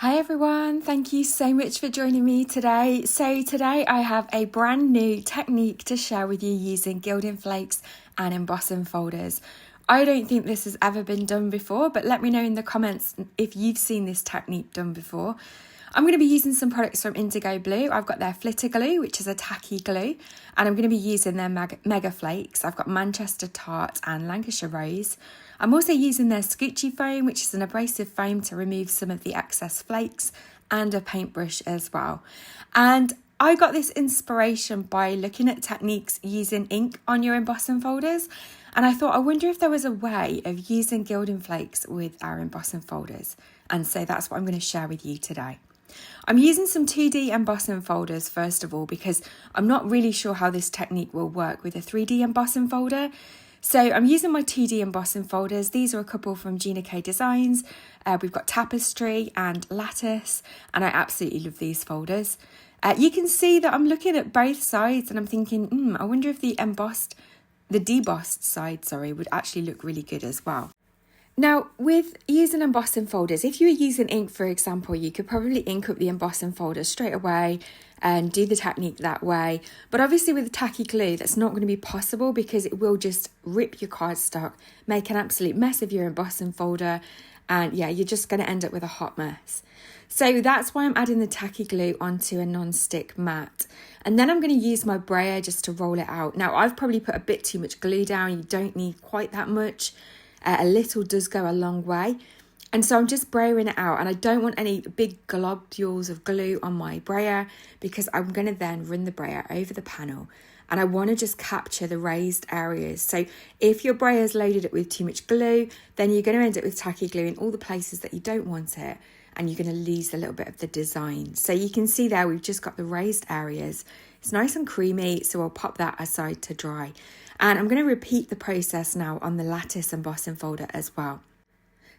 Hi everyone, thank you so much for joining me today. So today I have a brand new technique to share with you using Gilding Flakes and embossing folders. I don't think this has ever been done before, but let me know in the comments if you've seen this technique done before. I'm going to be using some products from IndigoBlu. I've got their FlitterGlu, which is a tacky glue, and I'm going to be using their Mega Flakes. I've got Manchester Tart and Lancashire Rose. I'm also using their Scoochie foam, which is an abrasive foam to remove some of the excess flakes, and a paintbrush as well. And I got this inspiration by looking at techniques using ink on your embossing folders. And I thought, I wonder if there was a way of using Gilding Flakes with our embossing folders. And so that's what I'm going to share with you today. I'm using some 2D embossing folders first of all, because I'm not really sure how this technique will work with a 3D embossing folder. So I'm using my 2D embossing folders. These are a couple from ginakdesigns. We've got Tapestry and Lattice, and I absolutely love these folders. You can see that I'm looking at both sides and I'm thinking, I wonder if the debossed side, would actually look really good as well. Now, with using embossing folders, if you were using ink, for example, you could probably ink up the embossing folder straight away and do the technique that way. But obviously with the tacky glue, that's not going to be possible because it will just rip your cardstock, make an absolute mess of your embossing folder. And yeah, you're just going to end up with a hot mess. So that's why I'm adding the tacky glue onto a non-stick mat. And then I'm going to use my brayer just to roll it out. Now, I've probably put a bit too much glue down. You don't need quite that much. A little does go a long way. And so I'm just brayering it out, and I don't want any big globules of glue on my brayer because I'm going to then run the brayer over the panel, and I want to just capture the raised areas. So if your brayer's loaded it with too much glue, then you're going to end up with tacky glue in all the places that you don't want it, and you're going to lose a little bit of the design. So you can see there we've just got the raised areas. It's nice and creamy, so I'll pop that aside to dry. And I'm going to repeat the process now on the Lattice embossing folder as well.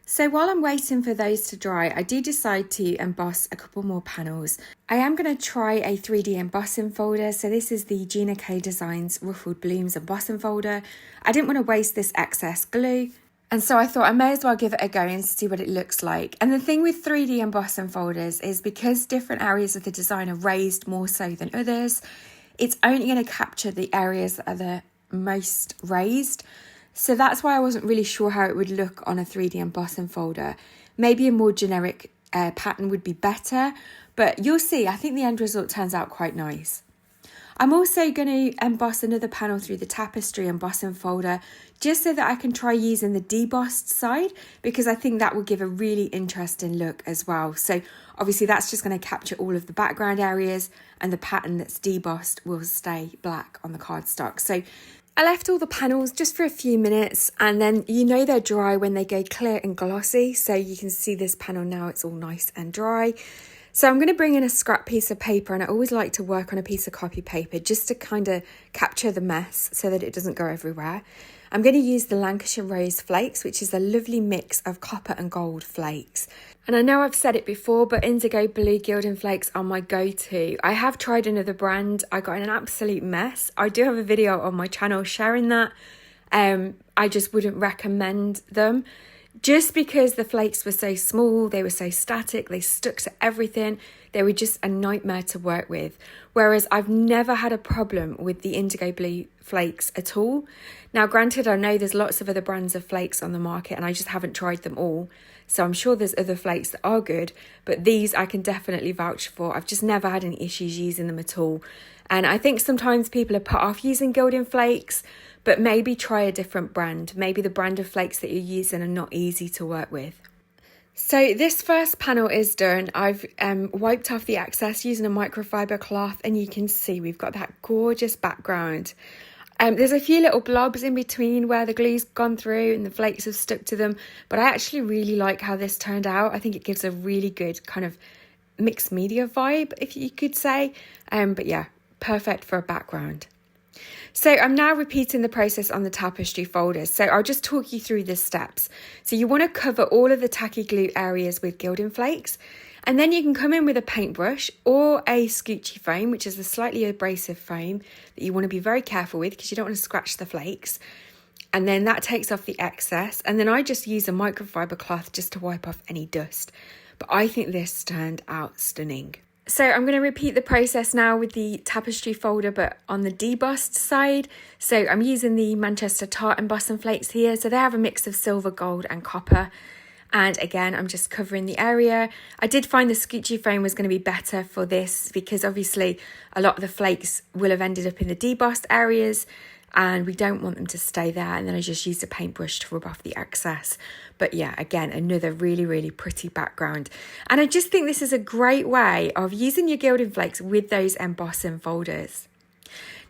So while I'm waiting for those to dry, I do decide to emboss a couple more panels. I am going to try a 3D embossing folder. So this is the Ginakdesigns Ruffled Blooms embossing folder. I didn't want to waste this excess glue, and so I thought I may as well give it a go and see what it looks like. And the thing with 3D embossing folders is because different areas of the design are raised more so than others, it's only going to capture the areas that are the most raised. So that's why I wasn't really sure how it would look on a 3D embossing folder. Maybe a more generic pattern would be better, but you'll see, I think the end result turns out quite nice. I'm also going to emboss another panel through the Tapestry embossing folder just so that I can try using the debossed side, because I think that will give a really interesting look as well. So obviously that's just going to capture all of the background areas, and the pattern that's debossed will stay black on the cardstock. So I left all the panels just for a few minutes, and then they're dry when they go clear and glossy. So you can see this panel now, it's all nice and dry. So I'm going to bring in a scrap piece of paper, and I always like to work on a piece of copy paper just to kind of capture the mess so that it doesn't go everywhere. I'm going to use the Lancashire Rose Flakes, which is a lovely mix of copper and gold flakes. And I know I've said it before, but IndigoBlu Gilding Flakes are my go-to. I have tried another brand. I got in an absolute mess. I do have a video on my channel sharing that. I just wouldn't recommend them. Just because the flakes were so small, they were so static, they stuck to everything, they were just a nightmare to work with. Whereas I've never had a problem with the IndigoBlu flakes at all. Now, granted, I know there's lots of other brands of flakes on the market and I just haven't tried them all. So I'm sure there's other flakes that are good, but these I can definitely vouch for. I've just never had any issues using them at all. And I think sometimes people are put off using Gilding Flakes, but maybe try a different brand. Maybe the brand of flakes that you're using are not easy to work with. So this first panel is done. I've wiped off the excess using a microfiber cloth, and you can see we've got that gorgeous background. There's a few little blobs in between where the glue's gone through and the flakes have stuck to them, but I actually really like how this turned out. I think it gives a really good kind of mixed media vibe, if you could say. But yeah, perfect for a background. So I'm now repeating the process on the Tapestry folders. So I'll just talk you through the steps. So you want to cover all of the tacky glue areas with Gilding Flakes, and then you can come in with a paintbrush or a Scoochie foam, which is a slightly abrasive foam that you want to be very careful with because you don't want to scratch the flakes. And then that takes off the excess. And then I just use a microfiber cloth just to wipe off any dust. but I think this turned out stunning. So I'm going to repeat the process now with the Tapestry folder, but on the debossed side. So I'm using the Manchester Tart Embossing Flakes here. So they have a mix of silver, gold and copper. And again, I'm just covering the area. I did find the scoochy foam was going to be better for this because obviously a lot of the flakes will have ended up in the debossed areas and we don't want them to stay there. And then I just used a paintbrush to rub off the excess. But yeah, again, another really, really pretty background. And I just think this is a great way of using your Gilding Flakes with those embossing folders.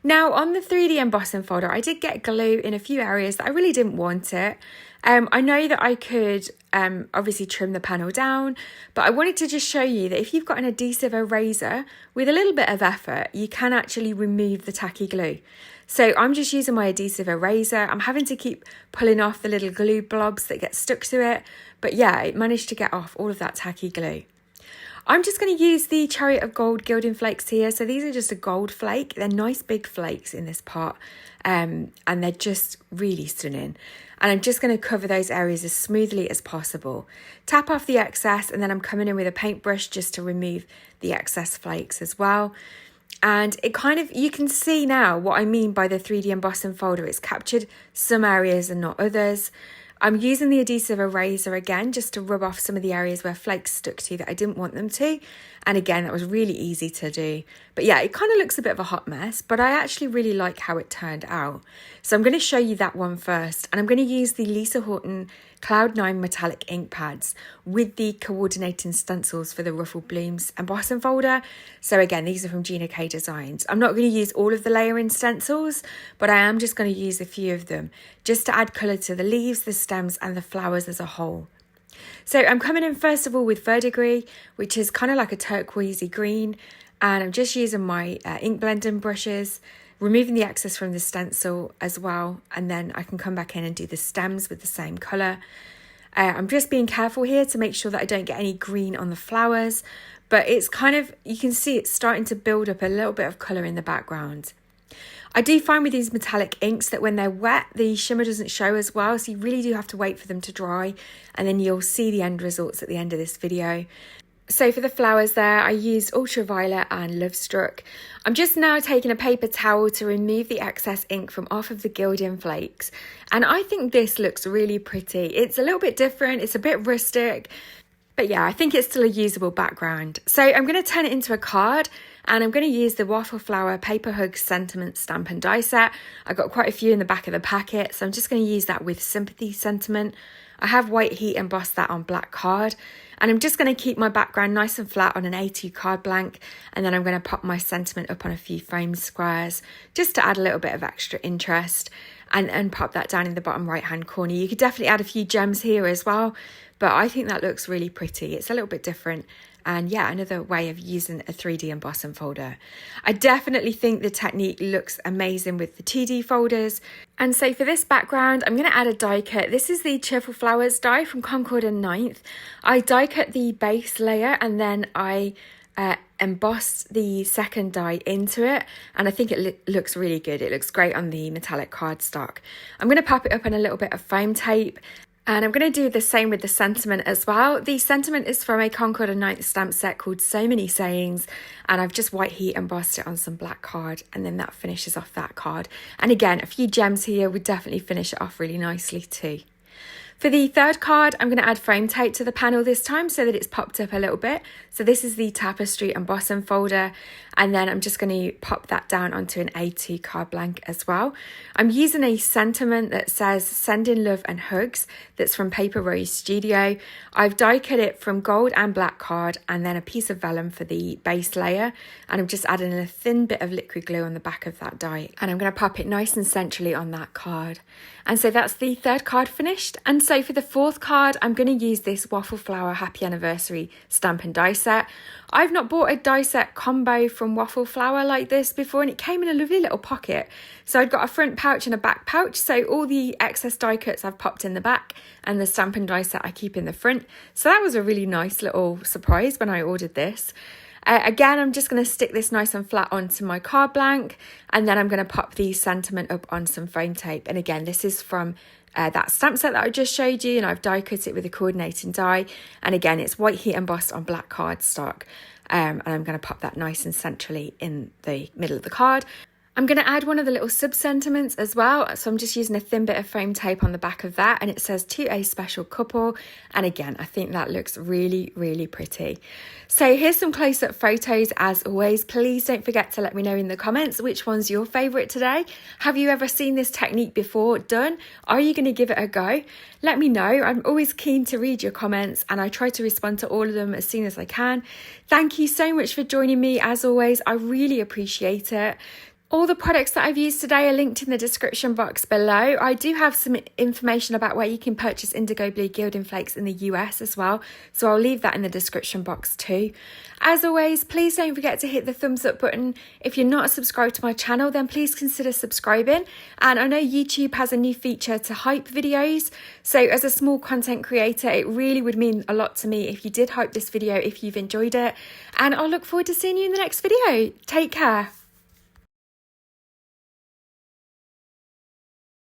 Now on the 3D embossing folder, I did get glue in a few areas that I really didn't want it. I know that I could obviously trim the panel down, but I wanted to just show you that if you've got an adhesive eraser, with a little bit of effort, you can actually remove the tacky glue. So I'm just using my adhesive eraser. I'm having to keep pulling off the little glue blobs that get stuck to it. But yeah, it managed to get off all of that tacky glue. I'm just going to use the Chariot of Gold Gilding Flakes here. So these are just a gold flake. They're nice big flakes in this part and they're just really stunning. And I'm just going to cover those areas as smoothly as possible. Tap off the excess and then I'm coming in with a paintbrush just to remove the excess flakes as well. And it kind of, you can see now what I mean by the 3D embossing folder. It's captured some areas and not others. I'm using the adhesive eraser again just to rub off some of the areas where flakes stuck to that I didn't want them to. And again, that was really easy to do. But yeah, it kind of looks a bit of a hot mess, but I actually really like how it turned out. So I'm going to show you that one first. And I'm going to use the Lisa Horton Cloud 9 metallic ink pads with the coordinating stencils for the Ruffled Blooms embossing folder. So again, these are from ginakdesigns. I'm not going to use all of the layering stencils, but I am just going to use a few of them just to add colour to the leaves, the stems and the flowers as a whole. So I'm coming in first of all with Verdigris, which is kind of like a turquoisey green, and I'm just using my ink blending brushes, removing the excess from the stencil as well, and then I can come back in and do the stems with the same colour. I'm just being careful here to make sure that I don't get any green on the flowers, but it's kind of, you can see it's starting to build up a little bit of colour in the background. I do find with these metallic inks that when they're wet, the shimmer doesn't show as well, so you really do have to wait for them to dry, and then you'll see the end results at the end of this video. So for the flowers there, I used Ultraviolet and Lovestruck. I'm just now taking a paper towel to remove the excess ink from off of the Gilding Flakes, and I think this looks really pretty. It's a little bit different, it's a bit rustic, but yeah, I think it's still a usable background. So I'm going to turn it into a card, and I'm going to use the Waffle Flower Paper Hug Sentiment Stamp and Die Set. I got quite a few in the back of the packet, so I'm just going to use that with Sympathy Sentiment. I have white heat embossed that on black card, and I'm just going to keep my background nice and flat on an A2 card blank, and then I'm going to pop my sentiment up on a few foam squares just to add a little bit of extra interest, and pop that down in the bottom right hand corner. You could definitely add a few gems here as well, but I think that looks really pretty. It's a little bit different. And yeah, another way of using a 3D embossing folder. I definitely think the technique looks amazing with the 2D folders. And so for this background, I'm going to add a die cut. This is the Cheerful Flowers die from Concord and 9th. I die cut the base layer and then I embossed the second die into it, and I think it looks really good. It looks great on the metallic cardstock. I'm going to pop it up on a little bit of foam tape. And I'm going to do the same with the sentiment as well. The sentiment is from a Concord and 9th stamp set called So Many Sayings, and I've just white heat embossed it on some black card, and then that finishes off that card. And again, a few gems here would definitely finish it off really nicely too. For the third card, I'm going to add foam tape to the panel this time so that it's popped up a little bit. So this is the Tapestry embossing folder, and then I'm just going to pop that down onto an A2 card blank as well. I'm using a sentiment that says Sending Love and Hugs that's from Paper Rose Studio. I've die cut it from gold and black card and then a piece of vellum for the base layer, and I'm just adding a thin bit of liquid glue on the back of that die, and I'm going to pop it nice and centrally on that card. And so that's the third card finished. And so for the fourth card, I'm going to use this Waffle Flower Happy Anniversary stamp and die set. I've not bought a die set combo from Waffle Flower like this before, and it came in a lovely little pocket. So I'd got a front pouch and a back pouch, so all the excess die cuts I've popped in the back, and the stamp and die set I keep in the front. So that was a really nice little surprise when I ordered this. Again, I'm just going to stick this nice and flat onto my card blank, and then I'm going to pop the sentiment up on some foam tape. And again, this is from that stamp set that I just showed you, and I've die cut it with a coordinating die. And again, it's white heat embossed on black cardstock. And I'm going to pop that nice and centrally in the middle of the card. I'm going to add one of the little sub-sentiments as well. So I'm just using a thin bit of foam tape on the back of that, and it says to a special couple. And again, I think that looks really, really pretty. So here's some close-up photos as always. Please don't forget to let me know in the comments which one's your favourite today. Have you ever seen this technique before done? Are you going to give it a go? Let me know. I'm always keen to read your comments, and I try to respond to all of them as soon as I can. Thank you so much for joining me as always. I really appreciate it. All the products that I've used today are linked in the description box below. I do have some information about where you can purchase IndigoBlu Gilding Flakes in the US as well, so I'll leave that in the description box too. As always, please don't forget to hit the thumbs up button. If you're not subscribed to my channel, then please consider subscribing. And I know YouTube has a new feature to hype videos, so as a small content creator, it really would mean a lot to me if you did hype this video if you've enjoyed it. And I'll look forward to seeing you in the next video. Take care.